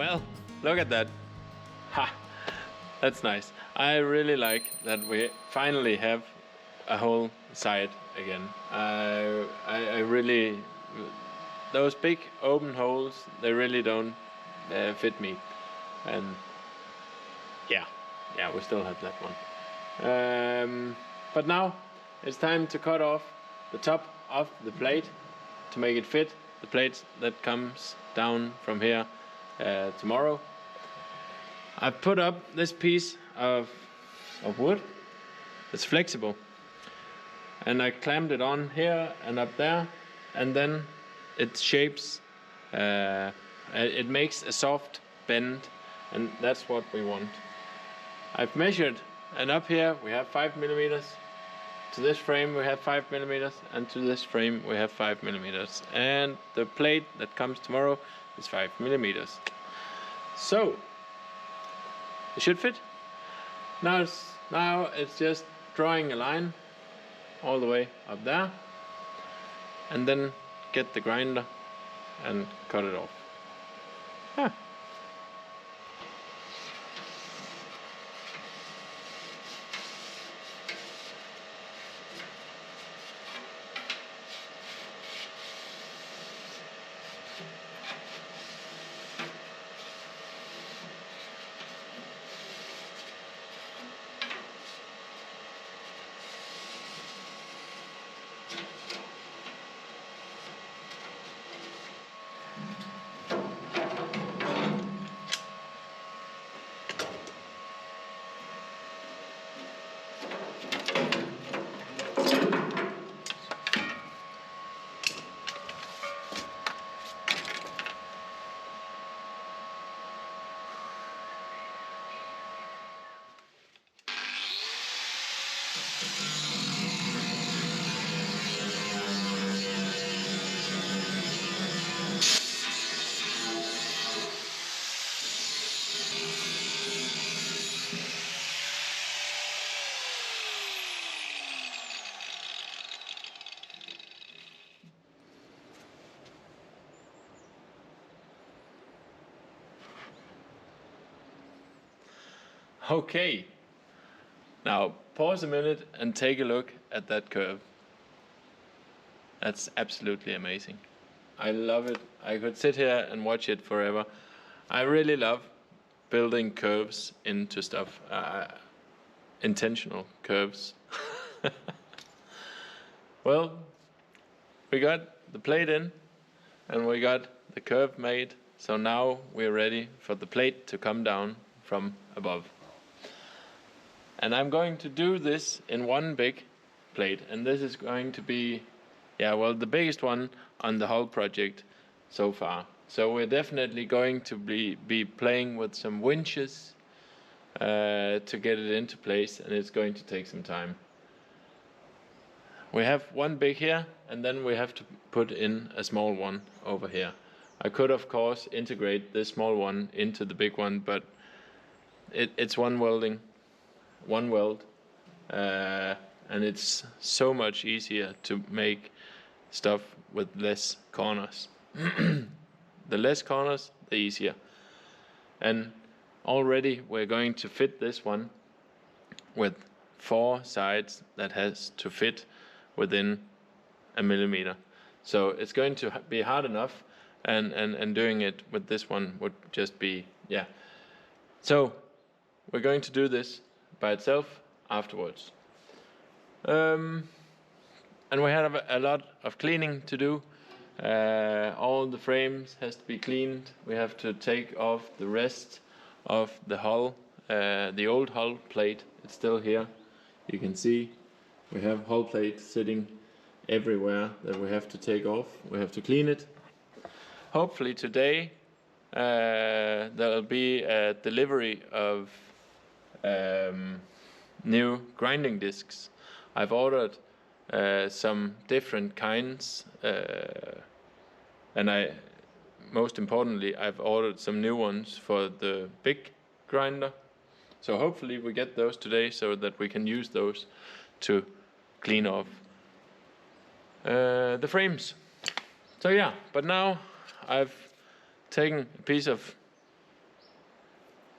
Well, look at that. Ha! That's nice. I really like that we finally have a whole side again. I really... Those big open holes, they really don't fit me. And yeah, we still have that one. But now it's time to cut off the top of the plate to make it fit the plate that comes down from here tomorrow. I've put up this piece of wood. It's flexible, and I clamped it on here and up there, and then it shapes. It makes a soft bend, and that's what we want. I've measured, and up here we have 5 millimeters. To this frame we have 5 millimeters, and to this frame we have 5 millimeters, and the plate that comes tomorrow is 5 millimeters. So it should fit. Now it's just drawing a line all the way up there, and then get the grinder and cut it off. Yeah. Okay, now pause a minute and take a look at that curve. That's absolutely amazing. I love it. I could sit here and watch it forever. I really love building curves into stuff, intentional curves. Well, we got the plate in and we got the curve made, so now we're ready for the plate to come down from above. And I'm going to do this in one big plate, and this is going to be, the biggest one on the whole project so far. So we're definitely going to be playing with some winches to get it into place, and it's going to take some time. We have one big here, and then we have to put in a small one over here. I could of course integrate this small one into the big one, but it's one weld, and it's so much easier to make stuff with less corners. The less corners, the easier. And already we're going to fit this one with 4 sides that has to fit within a millimeter. So it's going to be hard enough, and doing it with this one would just be, So we're going to do this by itself afterwards. And we have a lot of cleaning to do. All the frames has to be cleaned. We have to take off the rest of the hull, the old hull plate. It's still here. You can see we have hull plate sitting everywhere that we have to take off. We have to clean it. Hopefully today there'll be a delivery of new grinding discs. I've ordered some different kinds, and most importantly, I've ordered some new ones for the big grinder. So hopefully we get those today so that we can use those to clean off the frames. So but now I've taken a piece of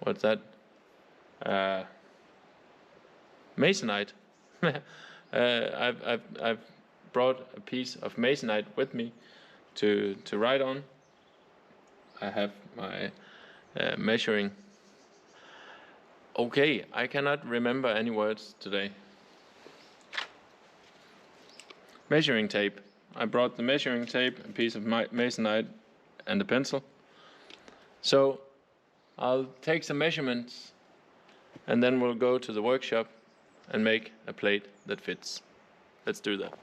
what's that? Masonite. I've brought a piece of masonite with me to write on. I have my measuring. Okay, I cannot remember any words today. Measuring tape. I brought the measuring tape, a piece of masonite, and a pencil. So I'll take some measurements, and then we'll go to the workshop and make a plate that fits. Let's do that.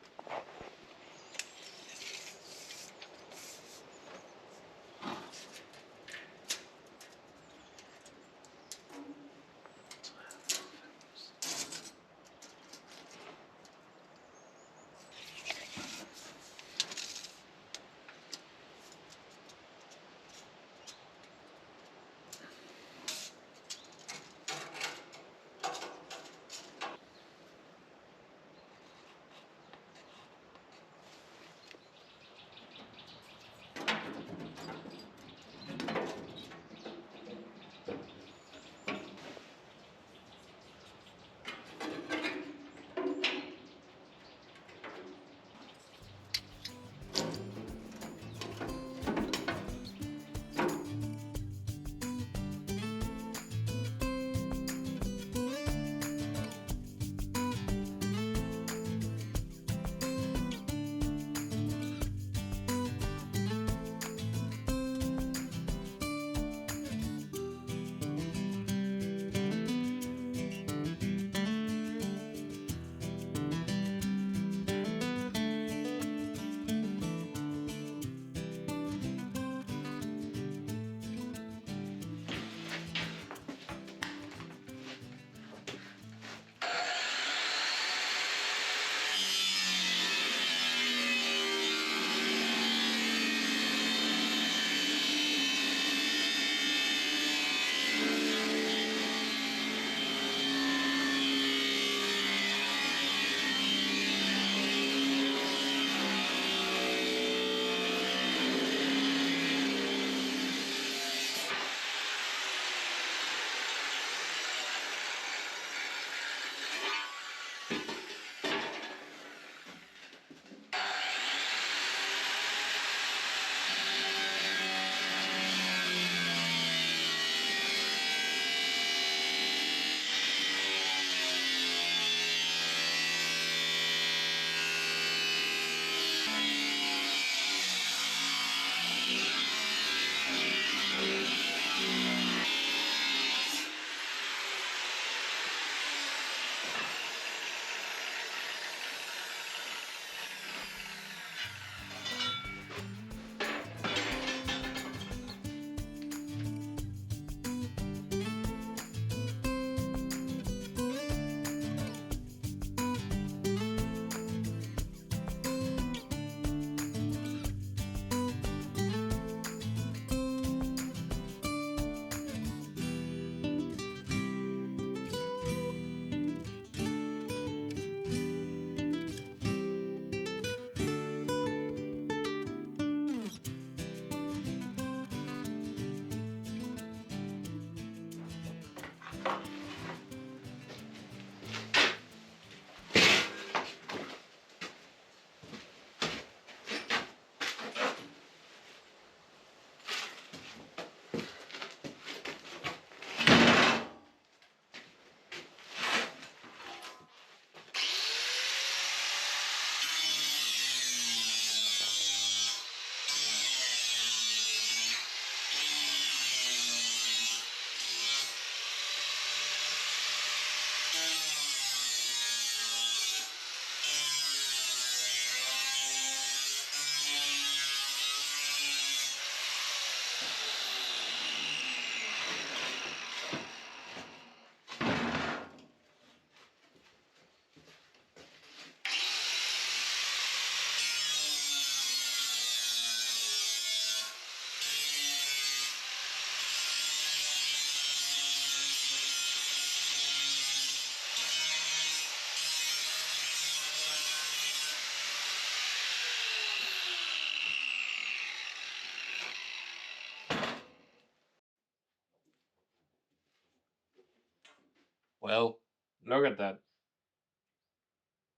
Well, look at that.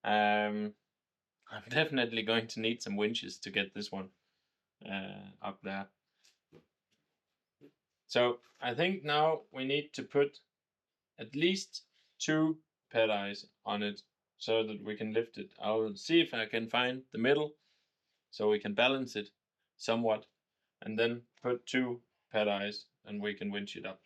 I'm definitely going to need some winches to get this one up there. So I think now we need to put at least 2 pad eyes on it so that we can lift it. I'll see if I can find the middle so we can balance it somewhat, and then put 2 pad eyes and we can winch it up.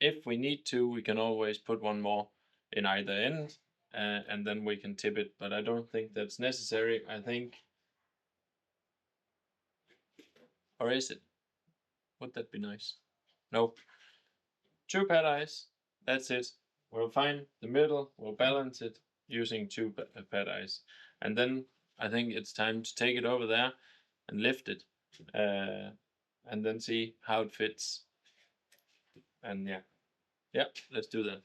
If we need to, we can always put one more in either end and then we can tip it, but I don't think that's necessary. I think, or is it? Would that be nice? Nope. 2 pad eyes, that's it. We'll find the middle, we'll balance it using 2 pad eyes. And then I think it's time to take it over there and lift it. And then see how it fits. And yeah, let's do that.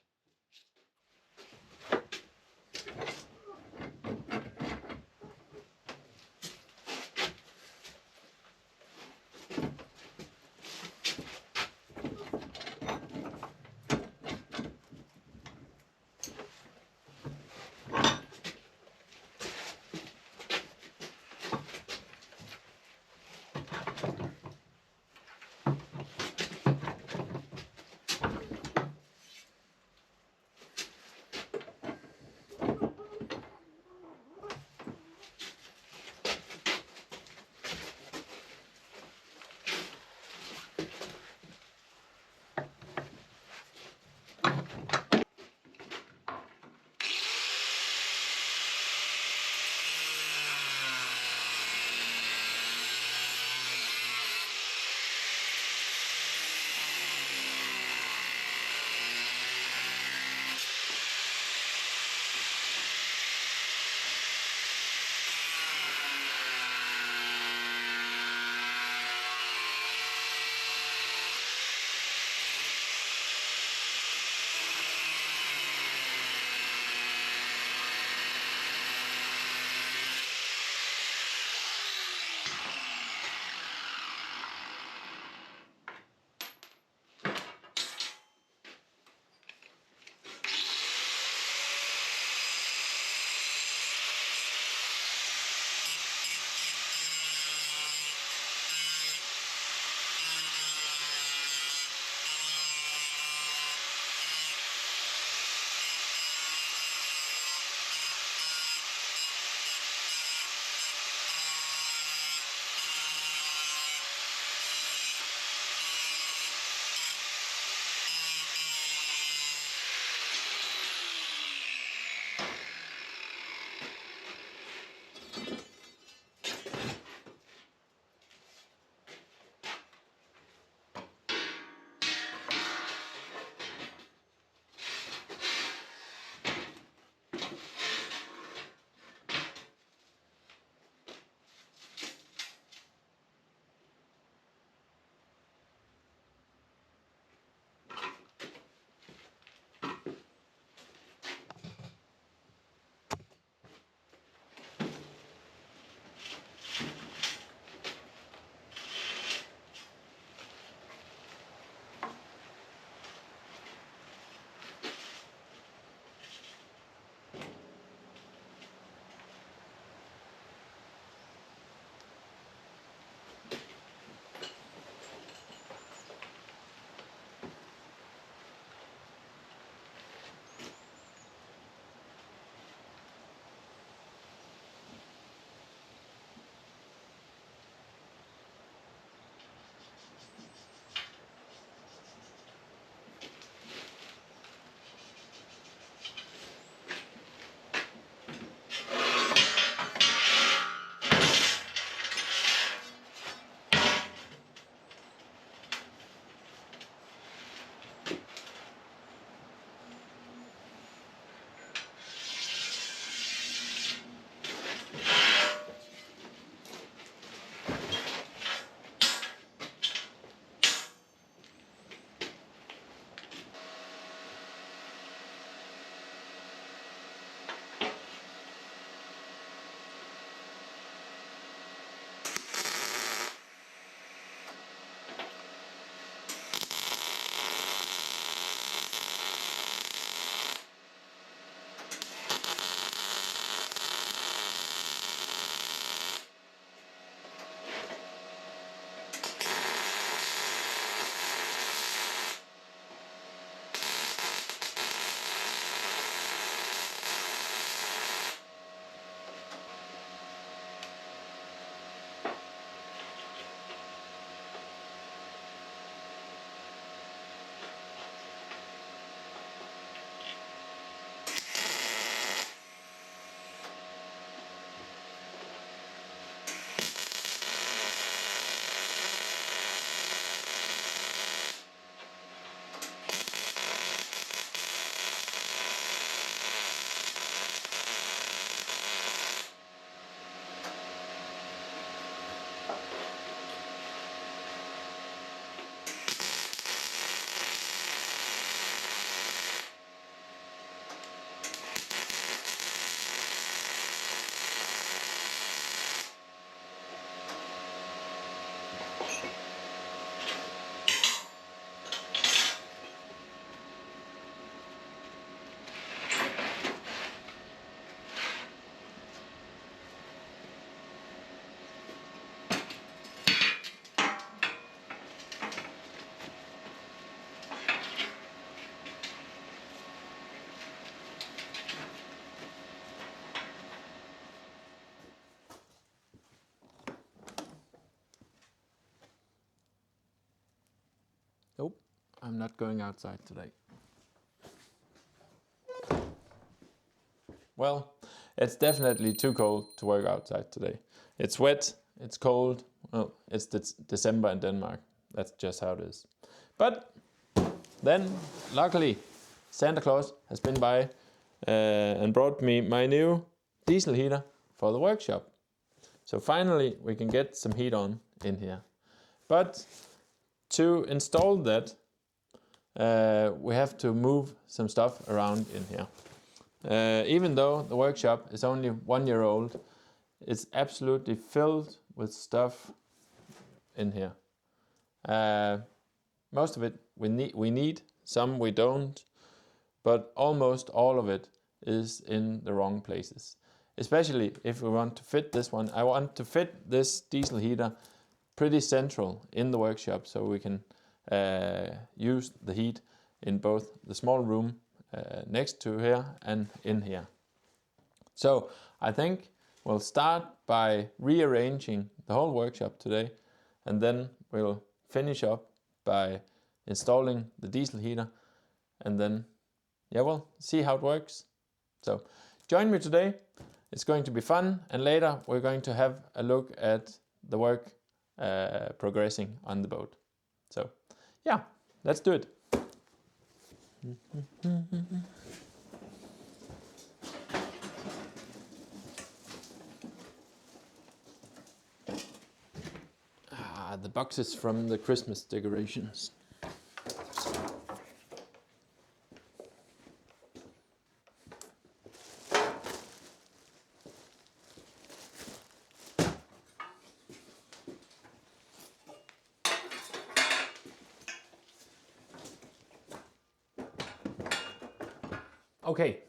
I'm not going outside today. Well, it's definitely too cold to work outside today. It's wet, it's cold. Well, it's December in Denmark. That's just how it is. But then, luckily, Santa Claus has been by and brought me my new diesel heater for the workshop. So finally, we can get some heat on in here. But to install that, we have to move some stuff around in here. Even though the workshop is only 1 year old, it's absolutely filled with stuff in here. Most of it we need, some we don't, but almost all of it is in the wrong places. Especially if we want to fit this one. I want to fit this diesel heater pretty central in the workshop so we can use the heat in both the small room next to here and in here. So I think we'll start by rearranging the whole workshop today, and then we'll finish up by installing the diesel heater, and then we'll see how it works. So join me today. It's going to be fun, and later we're going to have a look at the work progressing on the boat. So yeah, let's do it. The boxes from the Christmas decorations. Okay,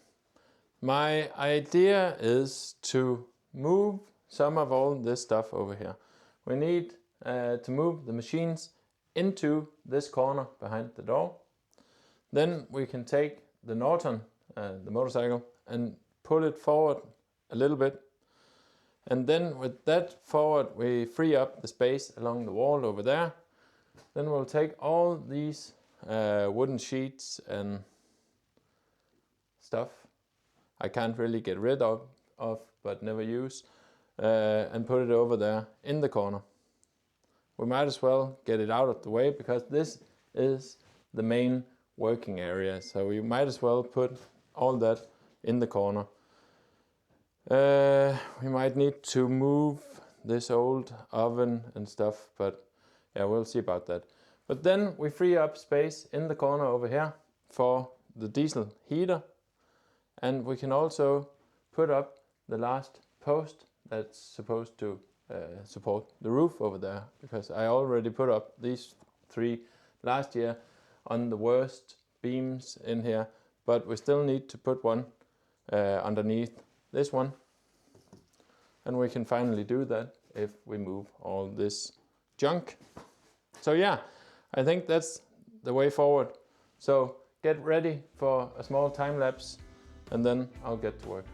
my idea is to move some of all this stuff over here. We need to move the machines into this corner behind the door. Then we can take the Norton, the motorcycle, and pull it forward a little bit. And then with that forward, we free up the space along the wall over there. Then we'll take all these wooden sheets and stuff I can't really get rid of but never use, and put it over there in the corner. We might as well get it out of the way because this is the main working area, so we might as well put all that in the corner. We might need to move this old oven and stuff, but yeah, we'll see about that. But then we free up space in the corner over here for the diesel heater. And we can also put up the last post that's supposed to support the roof over there, because I already put up these 3 last year on the worst beams in here, but we still need to put one underneath this one. And we can finally do that if we move all this junk. So yeah, I think that's the way forward. So get ready for a small time lapse, and then I'll get to work.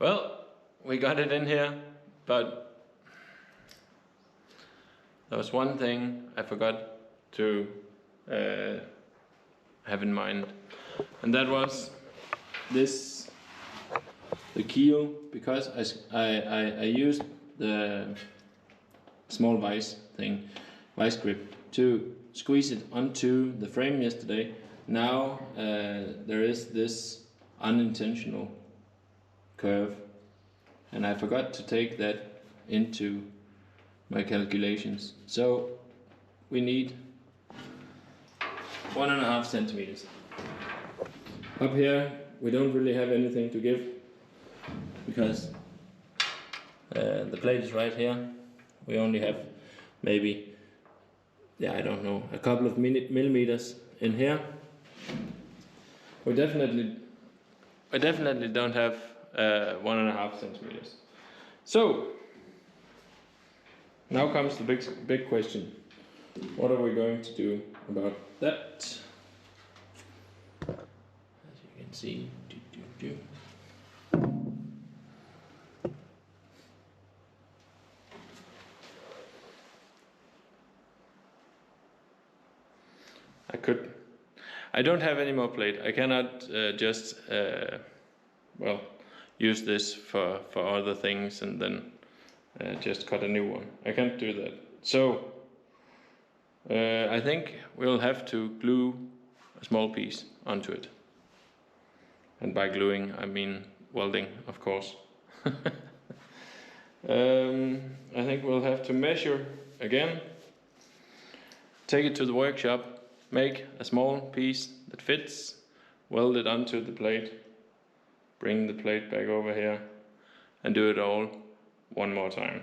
Well, we got it in here, but there was one thing I forgot to have in mind, and that was the keel, because I used the small vice grip to squeeze it onto the frame yesterday. Now there is this unintentional curve, and I forgot to take that into my calculations. So we need 1.5 centimeters. Up here we don't really have anything to give, because the plate is right here. We only have maybe, I don't know, a couple of millimeters in here. We definitely don't have 1.5 centimeters. So now comes the big question. What are we going to do about that? As you can see, I don't have any more plate. I cannot just use this for other things and then just cut a new one. I can't do that. So I think we'll have to glue a small piece onto it. And by gluing, I mean welding, of course. I think we'll have to measure again, take it to the workshop, make a small piece that fits, weld it onto the plate, bring the plate back over here, and do it all one more time.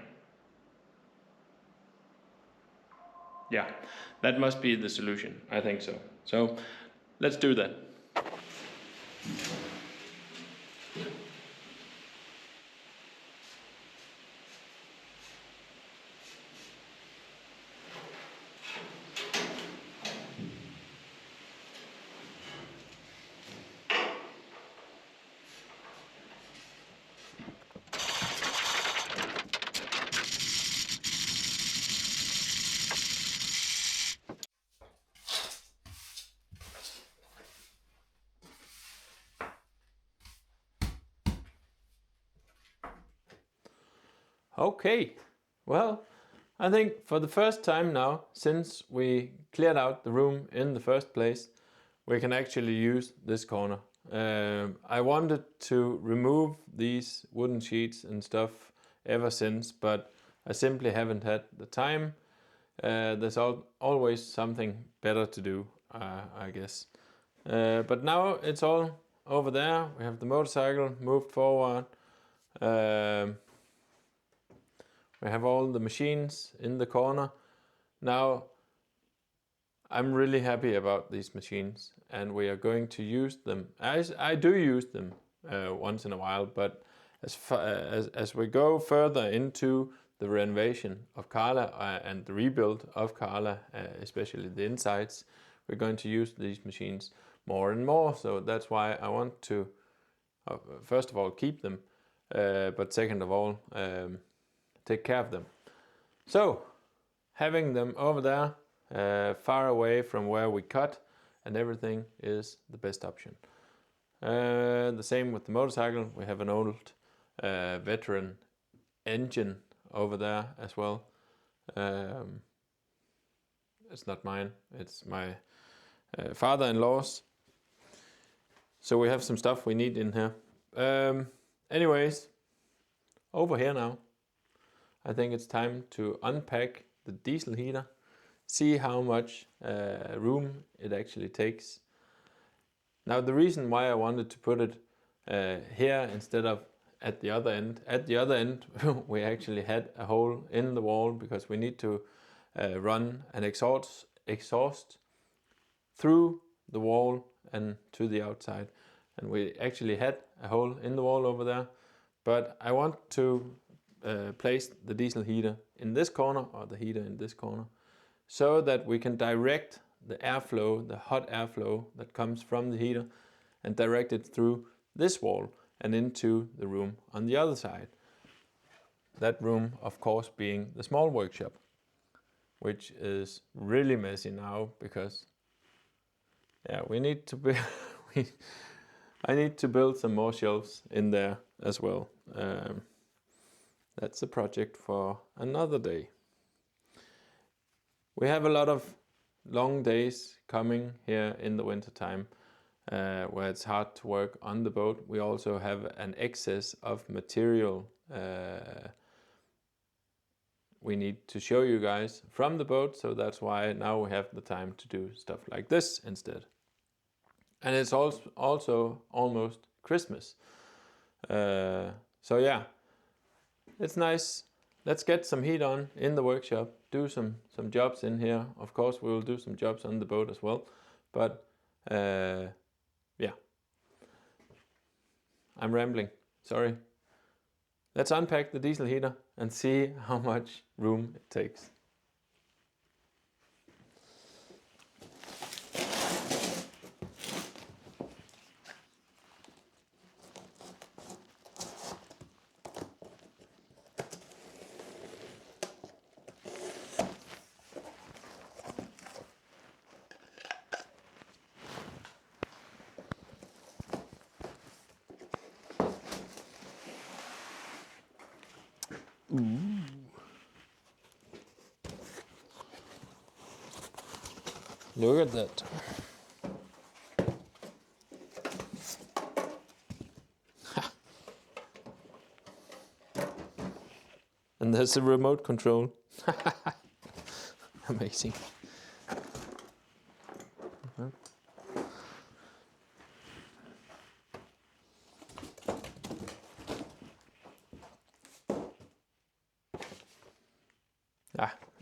Yeah, that must be the solution. I think so. So let's do that. Okay, well, I think for the first time now, since we cleared out the room in the first place, we can actually use this corner. I wanted to remove these wooden sheets and stuff ever since, but I simply haven't had the time. There's always something better to do, I guess. But now it's all over there. We have the motorcycle moved forward. We have all the machines in the corner. Now, I'm really happy about these machines, and we are going to use them. I do use them once in a while, but as we go further into the renovation of Carla and the rebuild of Carla, especially the insides, we're going to use these machines more and more. So that's why I want to, first of all, keep them, but second of all, take care of them. So having them over there, far away from where we cut and everything, is the best option. The same with the motorcycle. We have an old veteran engine over there as well. It's not mine, it's my father-in-law's. So we have some stuff we need in here. Anyways, over here now, I think it's time to unpack the diesel heater, see how much room it actually takes. Now, the reason why I wanted to put it here instead of at the other end, we actually had a hole in the wall because we need to run an exhaust through the wall and to the outside. And we actually had a hole in the wall over there, but I want to place the diesel heater in this corner, or the heater in this corner, so that we can direct the airflow, the hot airflow that comes from the heater, and direct it through this wall and into the room on the other side. That room, of course, being the small workshop, which is really messy now because, yeah, we need to be. I need to build some more shelves in there as well. That's a project for another day. We have a lot of long days coming here in the winter time, where it's hard to work on the boat. We also have an excess of material we need to show you guys from the boat, so that's why now we have the time to do stuff like this instead. And it's also almost Christmas. So yeah, it's nice. Let's get some heat on in the workshop, do some jobs in here. Of course, we will do some jobs on the boat as well. But yeah, I'm rambling, sorry. Let's unpack the diesel heater and see how much room it takes. Ooh. Look at that. And there's a remote control. Amazing.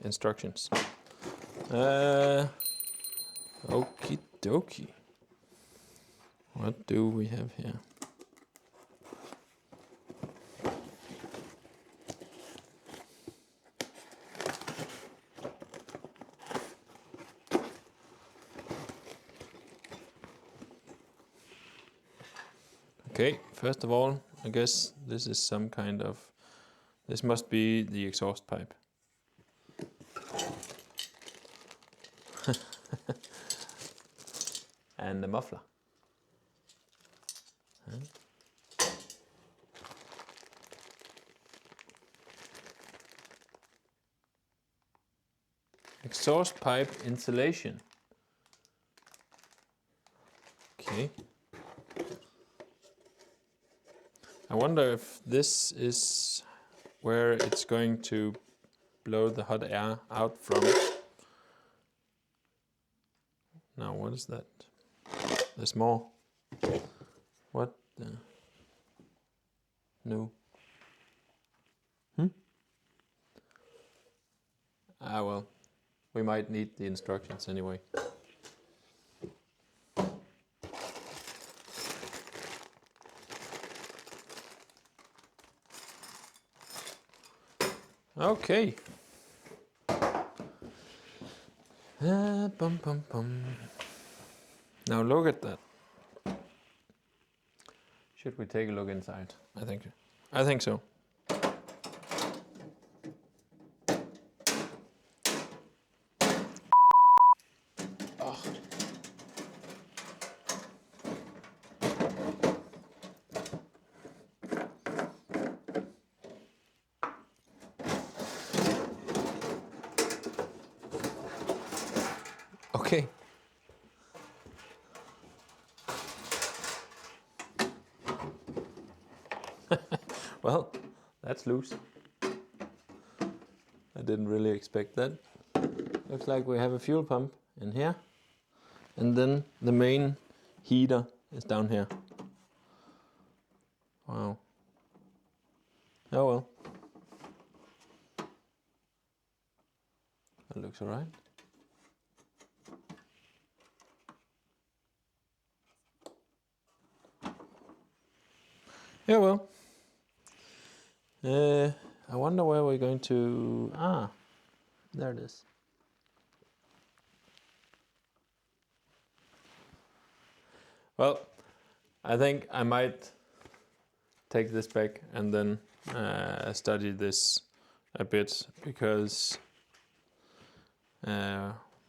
Instructions. Okie dokie. What do we have here? Okay, first of all, I guess this is some kind of, this must be the exhaust pipe. And the muffler. Exhaust pipe insulation. Okay. I wonder if this is where it's going to blow the hot air out from. Now, what is that? There's more. What the? No. Ah, well, we might need the instructions anyway. Okay. Bum, bum, bum. Now look at that. Should we take a look inside? I think so. Oh. Okay. Well, that's loose. I didn't really expect that. Looks like we have a fuel pump in here. And then the main heater is down here. Wow. Oh well. That looks alright. Yeah, well. I wonder where we're going to... Ah, there it is. Well, I think I might take this back and then study this a bit, because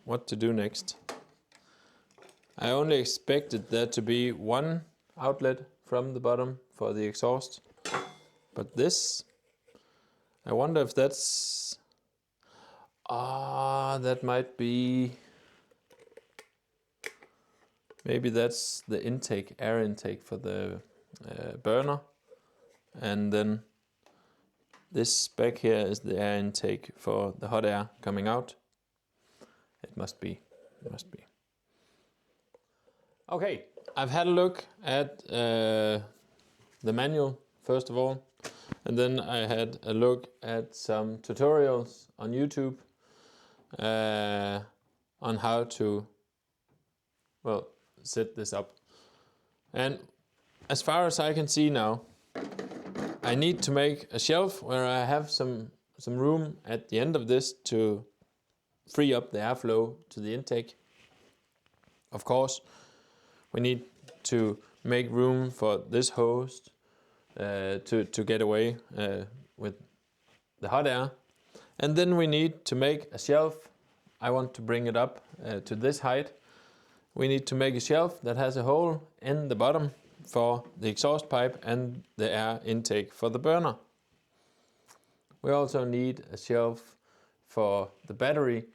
what to do next. I only expected there to be one outlet from the bottom for the exhaust, but this, I wonder if that's, that might be, maybe that's the intake, air intake for the burner, and then this back here is the air intake for the hot air coming out. It must be. Okay, I've had a look at the manual first of all, and then I had a look at some tutorials on YouTube on how to, well, set this up. And as far as I can see now, I need to make a shelf where I have some room at the end of this to free up the airflow to the intake. Of course, we need to make room for this hose to get away with the hot air. And then we need to make a shelf. I want to bring it up to this height. We need to make a shelf that has a hole in the bottom for the exhaust pipe and the air intake for the burner. We also need a shelf for the battery.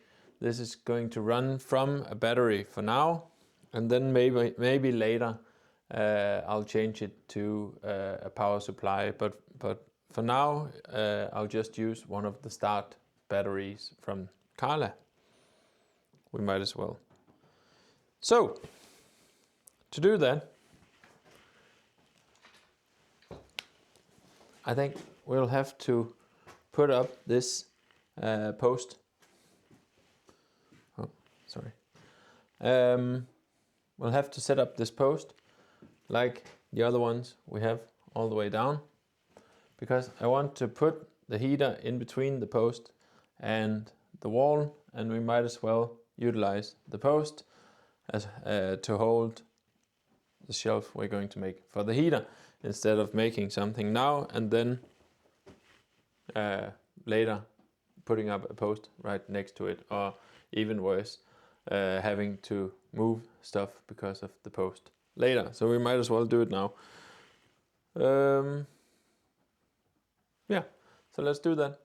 This is going to run from a battery for now, and then maybe later I'll change it to a power supply. But for now I'll just use one of the start batteries from Carla. We might as well. So to do that, I think we'll have to put up this post. Oh, sorry. We'll have to set up this post like the other ones we have all the way down, because I want to put the heater in between the post and the wall, and we might as well utilize the post as to hold the shelf we're going to make for the heater, instead of making something now and then later putting up a post right next to it, or even worse, having to move stuff because of the post later. So we might as well do it now. Yeah, so let's do that.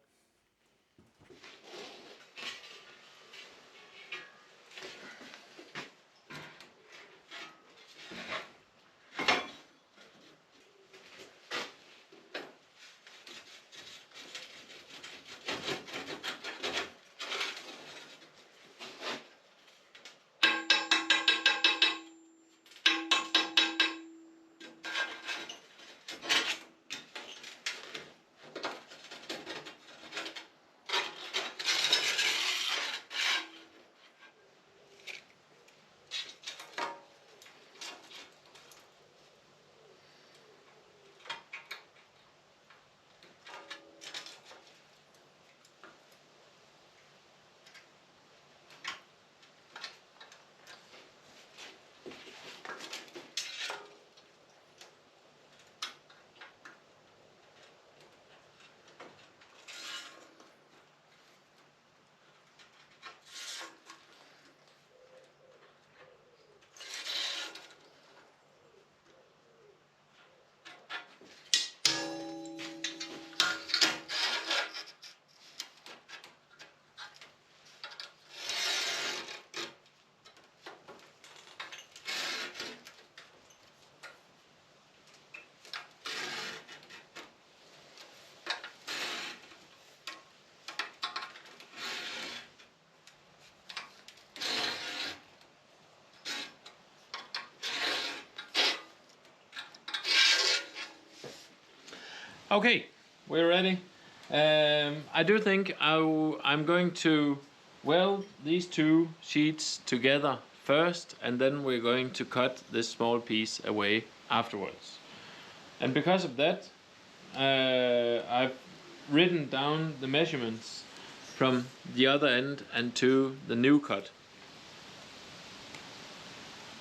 Okay, we're ready. I do think I'm going to weld these two sheets together first, and then we're going to cut this small piece away afterwards. And because of that, I've written down the measurements from the other end and to the new cut,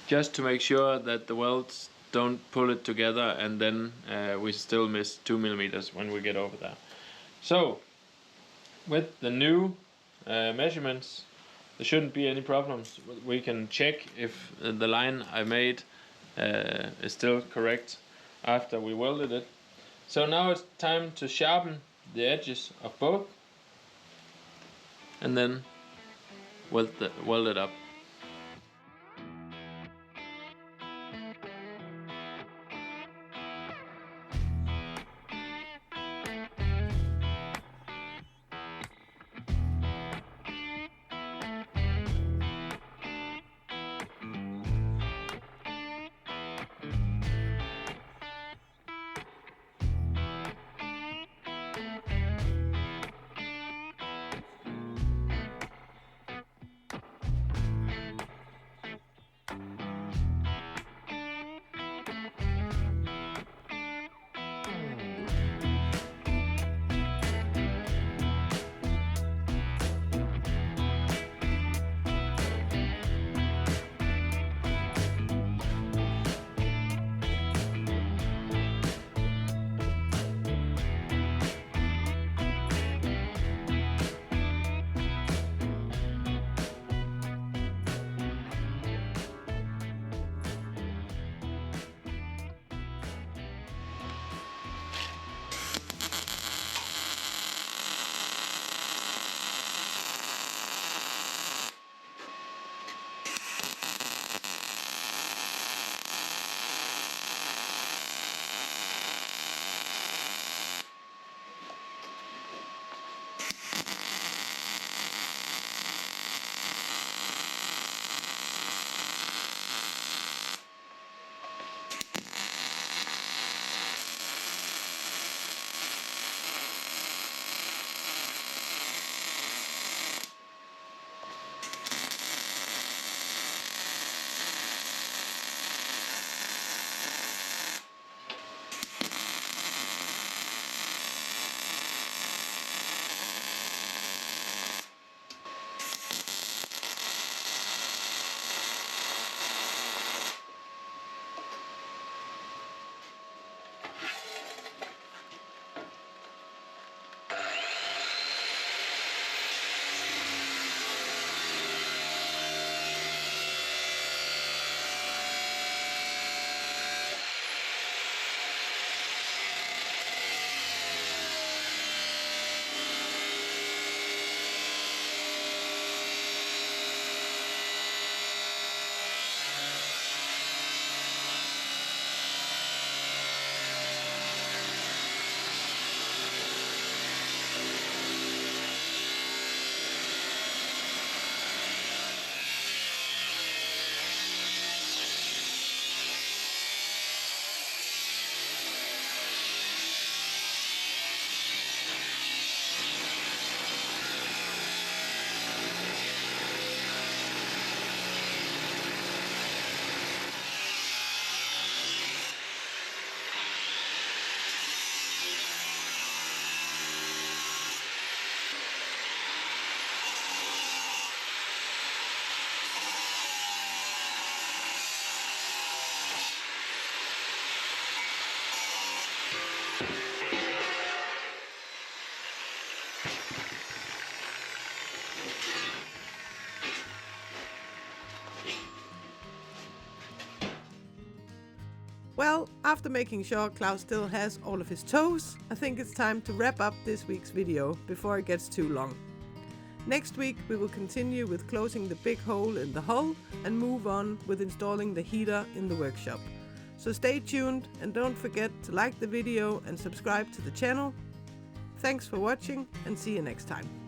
just to make sure that the welds don't pull it together, and then we still miss 2 millimeters when we get over there. So with the new measurements, there shouldn't be any problems. We can check if the line I made is still correct after we welded it. So now it's time to sharpen the edges of both and then weld it up. Well, after making sure Claus still has all of his toes, I think it's time to wrap up this week's video before it gets too long. Next week we will continue with closing the big hole in the hull and move on with installing the heater in the workshop. So stay tuned and don't forget to like the video and subscribe to the channel. Thanks for watching and see you next time.